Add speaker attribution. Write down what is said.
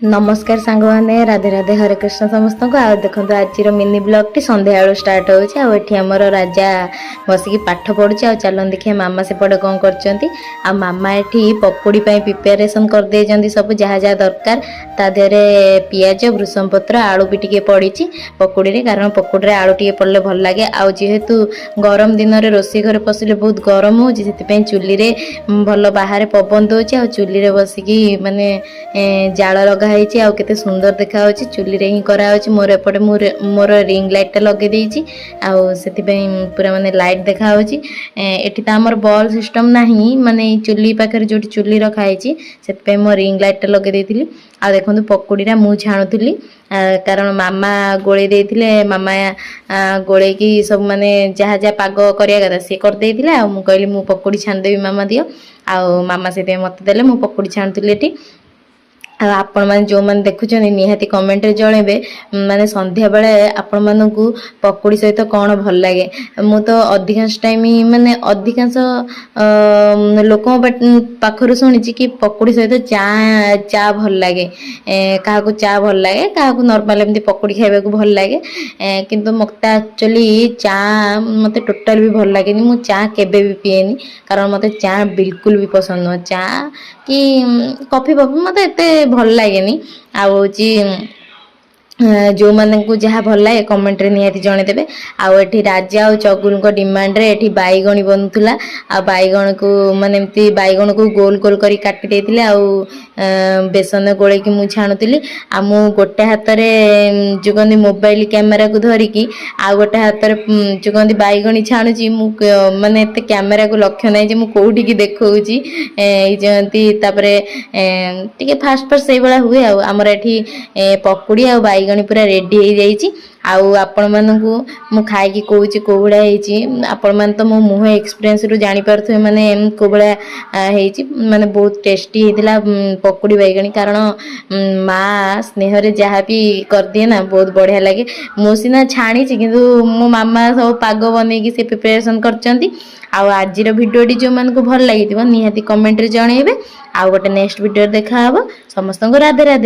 Speaker 1: नमस्कार सांग मैंने राधे राधे हरे कृष्ण समस्त को आ देखो आज मिनी ब्लॉग टी संध्या बेलू स्टार्ट होती आमर राजा बसिकी पाठ पढ़ुचे आ चलन देखिए मामा सेपटे कौन कर मामा ये पकोड़ी प्रिपेरेसन कर दे सब जहाँ जहाँ दरकार ता देहरे पियाज भृषम पत्र आलू भी टे पड़ी पकोड़ी कारण पकोड़ी आलू टे पड़े भल लगे आ जेहेतु गरम दिन में रोषे घर पशिले बहुत गरम हो चुली रे भल बाहर पवन दौर आ चुली रे बसिकी माने जाल लगा केते सुंदर देखा चुली रे ही करा मोर एपटे मोर रिंग लाइट टा लगे देइछि पूरा माने लाइट देखा एठी त हमर बॉल सिस्टम नाही माने चुली पाखर जो चुली रखाई से मो रिंग लाइट टा लगे देइथिली आ देखंतु पकोड़ीरा मु छाणुथिली कारण मामा गोळे देइथिले मामा गोळे की सब माने जहा जहा पाग करिया कथा से कर देइथिले आ मु कहली मु पकोड़ी छान देबी मामा दियो आ मामा से मते देले मु पकोड़ी छाणुथिली एठी आपण मैंने जो मैंने देखुं निहाती कमेंट जड़े माने संध्या बेले आपण मानक पकोड़ी सहित कौन भल लगे मु तो अधिकांश टाइम माने अधिकांश लोक पाखर शुणी कि पकोड़ी सहित चा चा भल लगे क्या चा भल लगे क्या नॉर्मल एमती पकोड़ी खाइबा को भल लगे किंतु मत एक्चुअली चा मत टोटाल भी भल लगे मु चा केबे भी पिएनी कारण मत चा बिल्कुल भी पसंद नुह चा कि कॉफी फफी मत एते भल लगे जो माने को जहाँ भल लगे कमेंट रे निहाती जणेदेवे आठी राजा और चगुल को डिमांड रे एठी बैगणी बनूला आ बैगण को माने एमती बैगण को गोल गोल करी काटी देथिले आ बेसन गोले की मु छाणुतिली आ मु गोटे हाथ रे जो कहंदी मोबाइल कैमेरा को धरिकी आ गोटे हाथ रे जो कहंदी बैगणी छाणुची मु माने एते कैमेरा को लक्ष्य नै जे मु कोठी की देखौची ए जंती तापरे टिके फास्ट फास्ट सेई बळा हुए आ हमर एठी पकोड़ी आ बैगणी पूरा रेडी हो जाइए आपण मानू मु खाई कौची कौ भाया आपण मान तो मो मुह एक्सपीरियंस रु जानी पारथुए माने कौ भाया माने बहुत टेस्टी होता पकोड़ी बैगणी कारण माँ स्नेह रे जहाँ भी कर दिए ना बहुत बढ़िया लगे मु सीना छाणी किंतु मो मामा सब पाग बन से प्रिपरेशन करचंती आज भिडियो जो मान को भल लगी निहाती कमेंट रे जणेबे आ गोटे नेक्स्ट वीडियो देखा समस्त को राधे राधे।